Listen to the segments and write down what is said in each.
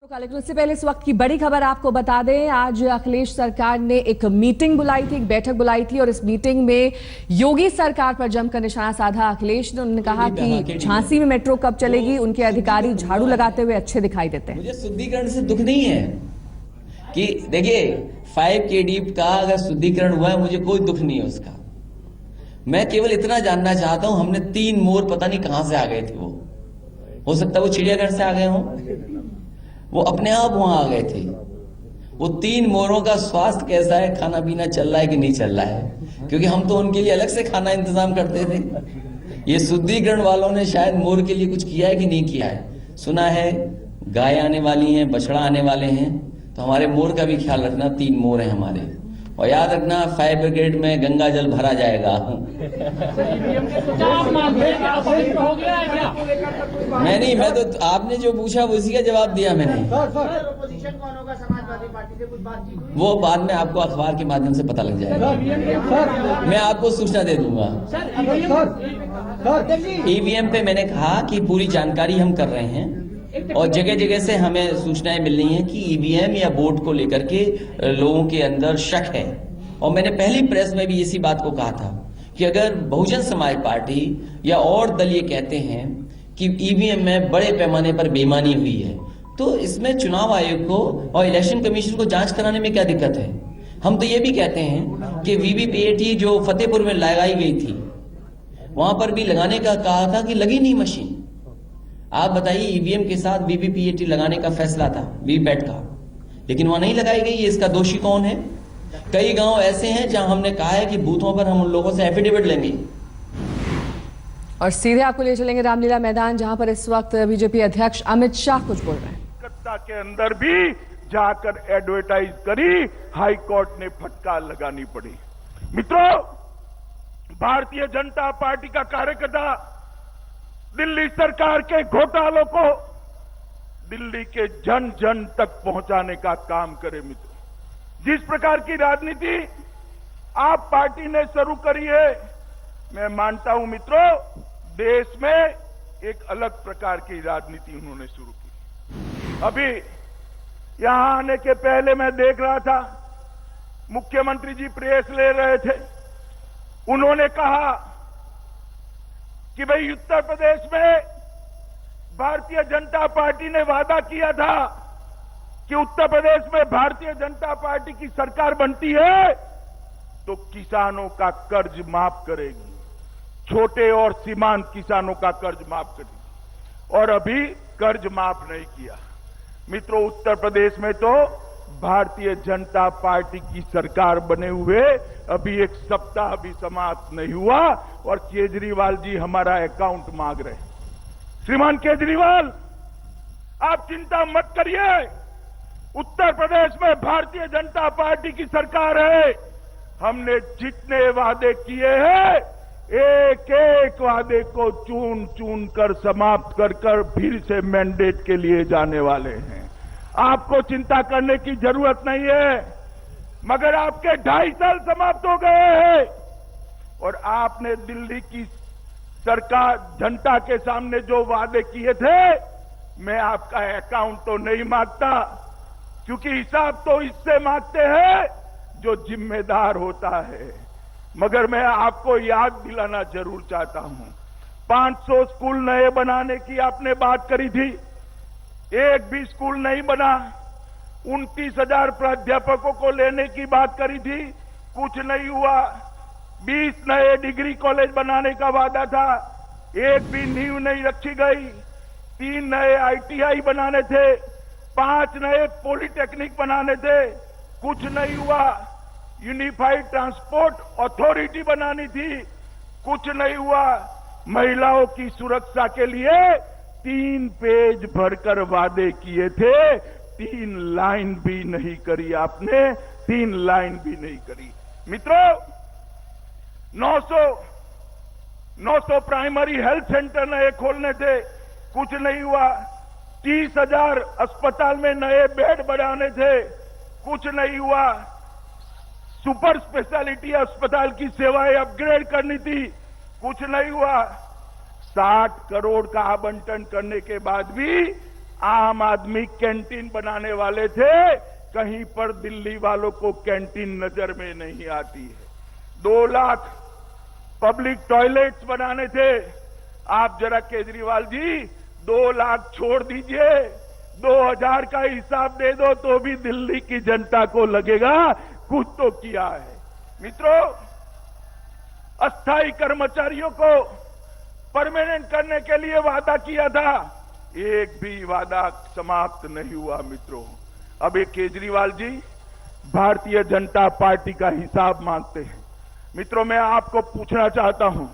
लेकिन उससे पहले इस वक्त की बड़ी खबर आपको बता दें। आज अखिलेश सरकार ने एक मीटिंग बुलाई थी, एक बैठक बुलाई थी और इस मीटिंग में योगी सरकार पर जमकर निशाना साधा अखिलेश ने। उन्होंने कहा कि झांसी में मेट्रो कब चलेगी, उनके अधिकारी झाड़ू लगाते हुए अच्छे दिखाई देते हैं। मुझे शुद्धिकरण से दुख नहीं है कि देखिए 5KD का अगर शुद्धिकरण हुआ है, मुझे कोई दुख नहीं है उसका। मैं केवल इतना जानना चाहता हूं, हमने 3 मोर पता नहीं कहां से आ गए थे। वो हो सकता है वो चिड़ियाघर से आ गए हों, वो अपने आप वहां आ गए थे। वो 3 मोरों का स्वास्थ्य कैसा है, खाना पीना चल रहा है कि नहीं चल रहा है, क्योंकि हम तो उनके लिए अलग से खाना इंतजाम करते थे। ये शुद्धिकरण वालों ने शायद मोर के लिए कुछ किया है कि नहीं किया है। सुना है गाय आने वाली हैं, बछड़ा आने वाले हैं, तो हमारे मोर का भी ख्याल रखना। 3 मोर हैं हमारे, और याद रखना फायर ब्रिगेड में गंगा जल भरा जाएगा। मैं नहीं, मैं तो आपने जो पूछा उसी का जवाब दिया मैंने। अपोजिशन कौन होगा समाजवादी पार्टी से, कुछ बातचीत हुई? वो बाद में आपको अखबार के माध्यम से पता लग जाएगा, मैं आपको सूचना दे दूंगा। ईवीएम पे मैंने कहा कि पूरी जानकारी हम कर रहे हैं और जगह जगह से हमें सूचनाएं मिल रही हैं कि ईवीएम या वोट को लेकर के लोगों के अंदर शक है। और मैंने पहली प्रेस में भी इसी बात को कहा था कि अगर बहुजन समाज पार्टी या और दल ये कहते हैं कि ईवीएम में बड़े पैमाने पर बेईमानी हुई है, तो इसमें चुनाव आयोग को और इलेक्शन कमीशन को जांच कराने में क्या दिक्कत है। हम तो ये भी कहते हैं कि वीवीपीएटी जो फतेहपुर में लगाई गई थी, वहां पर भी लगाने का कहा था कि लगी नहीं मशीन। आप बताइए, ईवीएम के साथ वीवीपीएटी लगाने का फैसला था वीवीपैट का, लेकिन वहां नहीं लगाई गई। इसका दोषी कौन है? कई गांव ऐसे हैं जहां हमने कहा है कि बूथों पर हम उन लोगों से एफिडेविट लेंगे। और सीधे आपको ले चलेंगे रामलीला मैदान, जहां पर इस वक्त बीजेपी अध्यक्ष अमित शाह कुछ बोल रहे हैं। कलकत्ता के अंदर भी जाकर एडवर्टाइज करी, हाई कोर्ट ने फटकार लगानी पड़ी। मित्रों, भारतीय जनता पार्टी का कार्यकर्ता दिल्ली सरकार के घोटालों को दिल्ली के जन जन तक पहुंचाने का काम करे। मित्रों, जिस प्रकार की राजनीति आप पार्टी ने शुरू करी है, मैं मानता हूं मित्रों, देश में एक अलग प्रकार की राजनीति उन्होंने शुरू की। अभी यहां आने के पहले मैं देख रहा था, मुख्यमंत्री जी प्रेस ले रहे थे। उन्होंने कहा कि भाई उत्तर प्रदेश में भारतीय जनता पार्टी ने वादा किया था कि उत्तर प्रदेश में भारतीय जनता पार्टी की सरकार बनती है तो किसानों का कर्ज माफ करेगी, छोटे और सीमांत किसानों का कर्ज माफ करेगी, और अभी कर्ज माफ नहीं किया। मित्रों, उत्तर प्रदेश में तो भारतीय जनता पार्टी की सरकार बने हुए अभी 1 सप्ताह भी समाप्त नहीं हुआ और केजरीवाल जी हमारा अकाउंट मांग रहे हैं। श्रीमान केजरीवाल, आप चिंता मत करिए, उत्तर प्रदेश में भारतीय जनता पार्टी की सरकार है। हमने जितने वादे किए हैं, एक एक वादे को चुन चुन कर समाप्त कर फिर से मैंडेट के लिए जाने वाले हैं। आपको चिंता करने की जरूरत नहीं है, मगर आपके 2.5 साल समाप्त हो गए हैं और आपने दिल्ली की सरकार जनता के सामने जो वादे किए थे, मैं आपका अकाउंट तो नहीं मांगता, क्योंकि हिसाब तो इससे मांगते हैं जो जिम्मेदार होता है। मगर मैं आपको याद दिलाना जरूर चाहता हूं, 500 स्कूल नए बनाने की आपने बात करी थी, एक भी स्कूल नहीं बना। 29,000 प्राध्यापकों को लेने की बात करी थी, कुछ नहीं हुआ। 20 नए डिग्री कॉलेज बनाने का वादा था, एक भी नींव नहीं रखी गई। 3 नए ITI बनाने थे, 5 नए पॉलिटेक्निक बनाने थे, कुछ नहीं हुआ। यूनिफाइड ट्रांसपोर्ट अथॉरिटी बनानी थी, कुछ नहीं हुआ। महिलाओं की सुरक्षा के लिए 3 पेज भरकर वादे किए थे, 3 लाइन भी नहीं करी आपने, 3 लाइन भी नहीं करी। मित्रों, 900 प्राइमरी हेल्थ सेंटर नए खोलने थे, कुछ नहीं हुआ। 30,000 अस्पताल में नए बेड बढ़ाने थे, कुछ नहीं हुआ। सुपर स्पेशलिटी अस्पताल की सेवाएं अपग्रेड करनी थी, कुछ नहीं हुआ। 60 करोड़ का आवंटन करने के बाद भी आम आदमी कैंटीन बनाने वाले थे, कहीं पर दिल्ली वालों को कैंटीन नजर में नहीं आती है। 2 लाख पब्लिक टॉयलेट्स बनाने थे। आप जरा केजरीवाल जी 2 लाख छोड़ दीजिए, 2000 का हिसाब दे दो तो भी दिल्ली की जनता को लगेगा कुछ तो किया है। मित्रों, अस्थायी कर्मचारियों को परमानेंट करने के लिए वादा किया था, एक भी वादा समाप्त नहीं हुआ। मित्रों, अब ये केजरीवाल जी भारतीय जनता पार्टी का हिसाब मांगते हैं। मित्रों, मैं आपको पूछना चाहता हूं,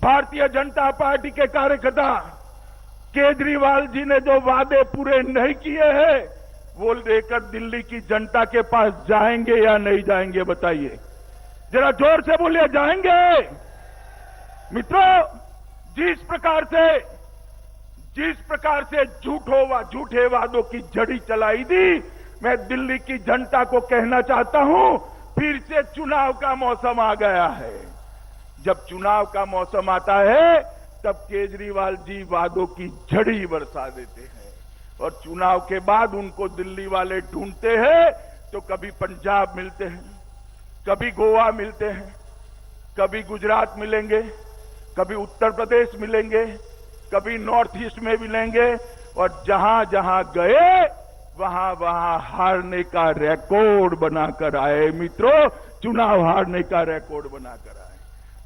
भारतीय जनता पार्टी के कार्यकर्ता केजरीवाल जी ने जो वादे पूरे नहीं किए हैं, वो लेकर दिल्ली की जनता के पास जाएंगे या नहीं जाएंगे, बताइए जरा जोर से बोलिए, जाएंगे? मित्रों, जिस प्रकार से झूठे वादों की जड़ी चलाई थी, मैं दिल्ली की जनता को कहना चाहता हूं, फिर से चुनाव का मौसम आ गया है। जब चुनाव का मौसम आता है तब केजरीवाल जी वादों की झड़ी बरसा देते हैं और चुनाव के बाद उनको दिल्ली वाले ढूंढते हैं तो कभी पंजाब मिलते हैं, कभी गोवा मिलते हैं, कभी गुजरात मिलेंगे, कभी उत्तर प्रदेश मिलेंगे, कभी नॉर्थ ईस्ट में मिलेंगे और जहां जहां गए वहां वहां हारने का रिकॉर्ड बनाकर आए। मित्रों, चुनाव हारने का रिकॉर्ड बनाकर आए,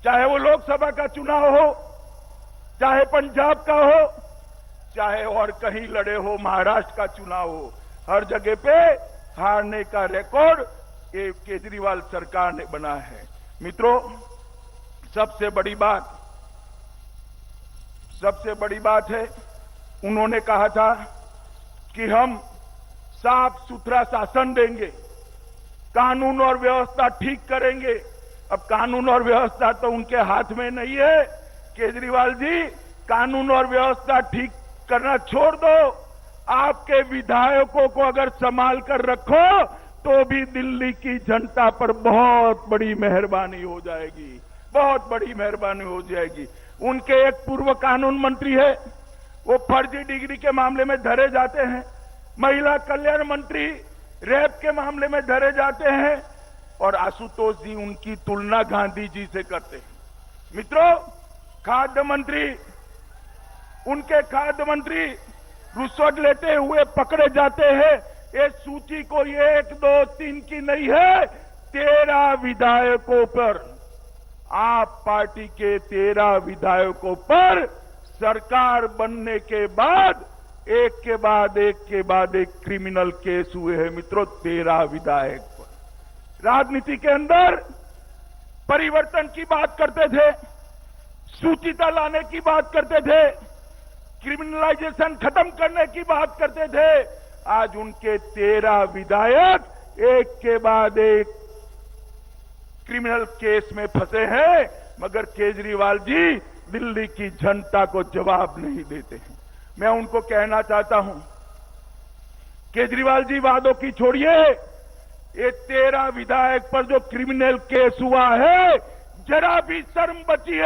चाहे वो लोकसभा का चुनाव हो, चाहे पंजाब का हो, चाहे और कहीं लड़े हो, महाराष्ट्र का चुनाव हो, हर जगह पे हारने का रिकॉर्ड ये केजरीवाल सरकार ने बना है। मित्रों, सबसे बड़ी बात है, उन्होंने कहा था कि हम साफ सुथरा शासन देंगे, कानून और व्यवस्था ठीक करेंगे। अब कानून और व्यवस्था तो उनके हाथ में नहीं है। केजरीवाल जी, कानून और व्यवस्था ठीक करना छोड़ दो, आपके विधायकों को अगर संभाल कर रखो तो भी दिल्ली की जनता पर बहुत बड़ी मेहरबानी हो जाएगी, बहुत बड़ी मेहरबानी हो जाएगी। उनके एक पूर्व कानून मंत्री है, वो फर्जी डिग्री के मामले में धरे जाते हैं, महिला कल्याण मंत्री रेप के मामले में धरे जाते हैं और आशुतोष जी उनकी तुलना गांधी जी से करते हैं। मित्रों, उनके खाद्य मंत्री रुश्वत लेते हुए पकड़े जाते हैं। ये सूची कोई 1, 2, 3 की नहीं है, 13 विधायकों पर, आप पार्टी के 13 विधायकों पर सरकार बनने के बाद एक के बाद एक क्रिमिनल केस हुए हैं। मित्रों, 13 विधायक पर। राजनीति के अंदर परिवर्तन की बात करते थे, सूचिता लाने की बात करते थे, क्रिमिनलाइजेशन खत्म करने की बात करते थे। आज उनके 13 विधायक एक के बाद एक क्रिमिनल केस में फंसे हैं, मगर केजरीवाल जी दिल्ली की जनता को जवाब नहीं देते हैं। मैं उनको कहना चाहता हूं, केजरीवाल जी वादों की छोड़िए, ये 13 विधायक पर जो क्रिमिनल केस हुआ है, जरा भी शर्म बची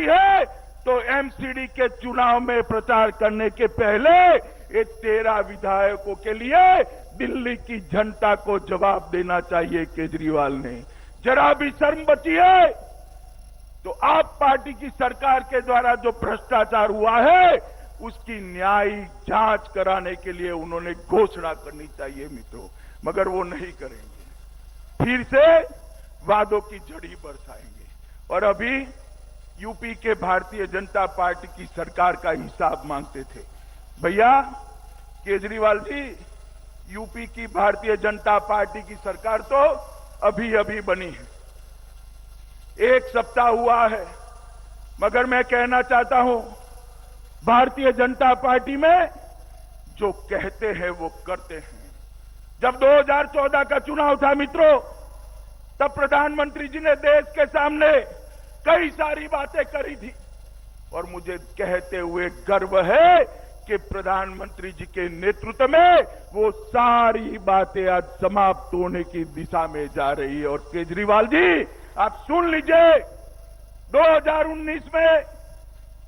है तो एमसीडी के चुनाव में प्रचार करने के पहले ये 13 विधायकों के लिए दिल्ली की जनता को जवाब देना चाहिए। केजरीवाल ने जरा भी शर्म बची है तो आप पार्टी की सरकार के द्वारा जो भ्रष्टाचार हुआ है उसकी न्यायिक जांच कराने के लिए उन्होंने घोषणा करनी चाहिए। मित्रों, मगर वो नहीं करेंगे, फिर से वादों की झड़ी बरसाएंगे और अभी यूपी के भारतीय जनता पार्टी की सरकार का हिसाब मांगते थे। भैया केजरीवाल जी, यूपी की भारतीय जनता पार्टी की सरकार तो अभी अभी बनी है, 1 सप्ताह हुआ है, मगर मैं कहना चाहता हूं, भारतीय जनता पार्टी में जो कहते हैं वो करते हैं। जब 2014 का चुनाव था मित्रों, तब प्रधानमंत्री जी ने देश के सामने कई सारी बातें करी थी और मुझे कहते हुए गर्व है कि प्रधानमंत्री जी के नेतृत्व में वो सारी बातें आज समाप्त होने की दिशा में जा रही है। और केजरीवाल जी, आप सुन लीजिए, 2019 में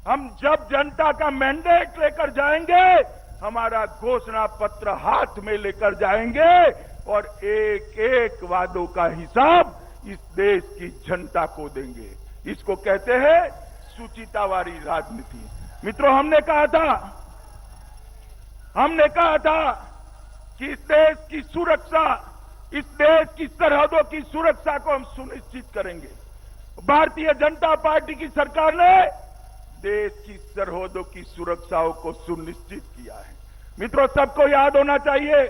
हम जब जनता का मैंडेट लेकर जाएंगे, हमारा घोषणा पत्र हाथ में लेकर जाएंगे और एक एक वादों का हिसाब इस देश की जनता को देंगे। इसको कहते हैं सुचितावादी राजनीति। मित्रों, हमने कहा था कि इस देश की सुरक्षा, इस देश की सरहदों की सुरक्षा को हम सुनिश्चित करेंगे। भारतीय जनता पार्टी की सरकार ने देश की सरहदों की सुरक्षाओं को सुनिश्चित किया है। मित्रों, सबको याद होना चाहिए,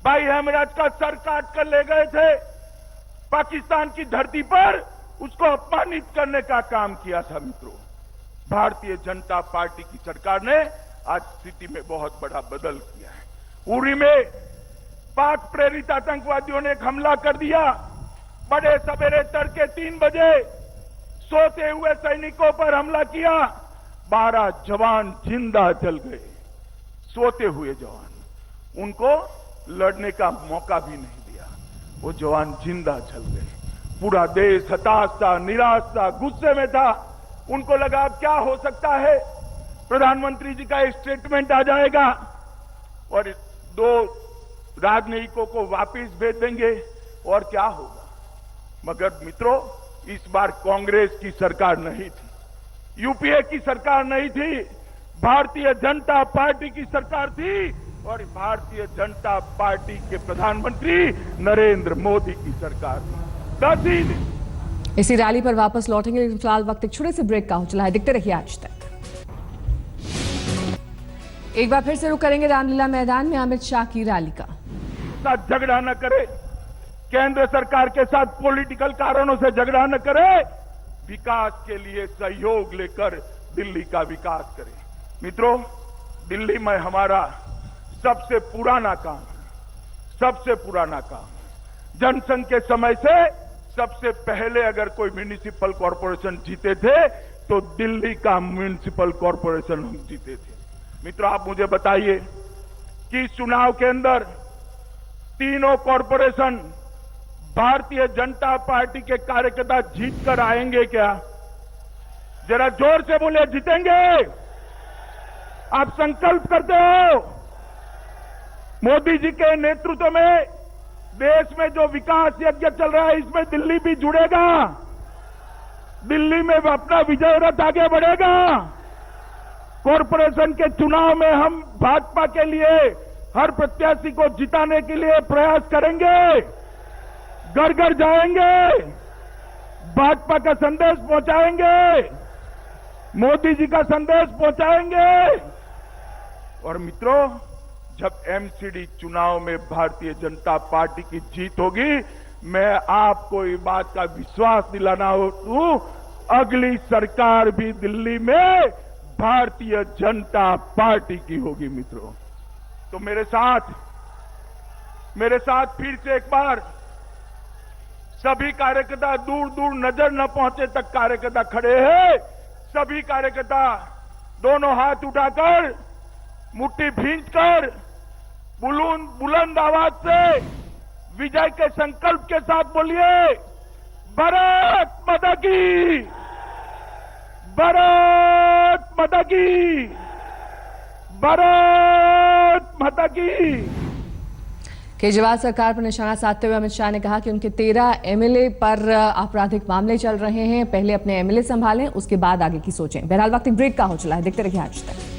भाई हेमराज का सर काट कर ले गए थे पाकिस्तान की धरती पर, उसको अपमानित करने का काम किया था। मित्रों, भारतीय जनता पार्टी की सरकार ने आज स्थिति में बहुत बड़ा बदल किया है। उरी में पाक प्रेरित आतंकवादियों ने एक हमला कर दिया। बड़े सवेरे तड़के 3 बजे सोते हुए सैनिकों पर हमला किया। 12 जवान जिंदा जल गए। सोते हुए जवान, उनको लड़ने का मौका भी नहीं दिया, वो जवान जिंदा जल गए। पूरा देश हताश था, निराश था, गुस्से में था। उनको लगा अब क्या हो सकता है, प्रधानमंत्री जी का स्टेटमेंट आ जाएगा और 2 राजनयिकों को वापस भेज देंगे और क्या होगा। मगर मित्रों, इस बार कांग्रेस की सरकार नहीं थी, यूपीए की सरकार नहीं थी, भारतीय जनता पार्टी की सरकार थी और भारतीय जनता पार्टी के प्रधानमंत्री नरेंद्र मोदी की सरकार थी। 10 दिन इसी रैली पर वापस लौटेंगे, लेकिन फिलहाल वक्त एक छोटे से ब्रेक का हो चला है। देखते रहिए आज तक। एक बार फिर से रुक करेंगे रामलीला मैदान में अमित शाह की रैली का। साथ झगड़ा न करे, केंद्र सरकार के साथ पॉलिटिकल कारणों से झगड़ा न करे, विकास के लिए सहयोग लेकर दिल्ली का विकास करे। मित्रों, दिल्ली में हमारा सबसे पुराना काम, जनसंघ के समय से सबसे पहले अगर कोई म्युनिसिपल कॉर्पोरेशन जीते थे तो दिल्ली का म्युनिसिपल कॉर्पोरेशन हम जीते थे। मित्रों, आप मुझे बताइए कि इस चुनाव के अंदर तीनों कॉर्पोरेशन भारतीय जनता पार्टी के कार्यकर्ता जीत कर आएंगे क्या? जरा जोर से बोले, जीतेंगे? आप संकल्प करते हो? मोदी जी के नेतृत्व में देश में जो विकास यज्ञ चल रहा है, इसमें दिल्ली भी जुड़ेगा। दिल्ली में अपना विजय रथ आगे बढ़ेगा। कॉर्पोरेशन के चुनाव में हम भाजपा के लिए हर प्रत्याशी को जिताने के लिए प्रयास करेंगे, घर घर जाएंगे, भाजपा का संदेश पहुंचाएंगे, मोदी जी का संदेश पहुंचाएंगे। और मित्रों, जब एमसीडी चुनाव में भारतीय जनता पार्टी की जीत होगी, मैं आपको इस बात का विश्वास दिलाना हूं, अगली सरकार भी दिल्ली में भारतीय जनता पार्टी की होगी। मित्रों, तो मेरे साथ फिर से एक बार सभी कार्यकर्ता, दूर दूर नजर न पहुंचे तक कार्यकर्ता खड़े हैं। सभी कार्यकर्ता दोनों हाथ उठाकर, मुट्ठी भींचकर, बुलंद आवाज से विजय के संकल्प के साथ बोलिए, भारत माता की, भारत माता की, भारत माता की। केजरीवाल सरकार पर निशाना साधते हुए अमित शाह ने कहा कि उनके 13 एमएलए पर आपराधिक मामले चल रहे हैं। पहले अपने एमएलए संभालें, उसके बाद आगे की सोचें। बहरहाल वक्त एक ब्रेक का हो चला है, देखते रहिए आज तक।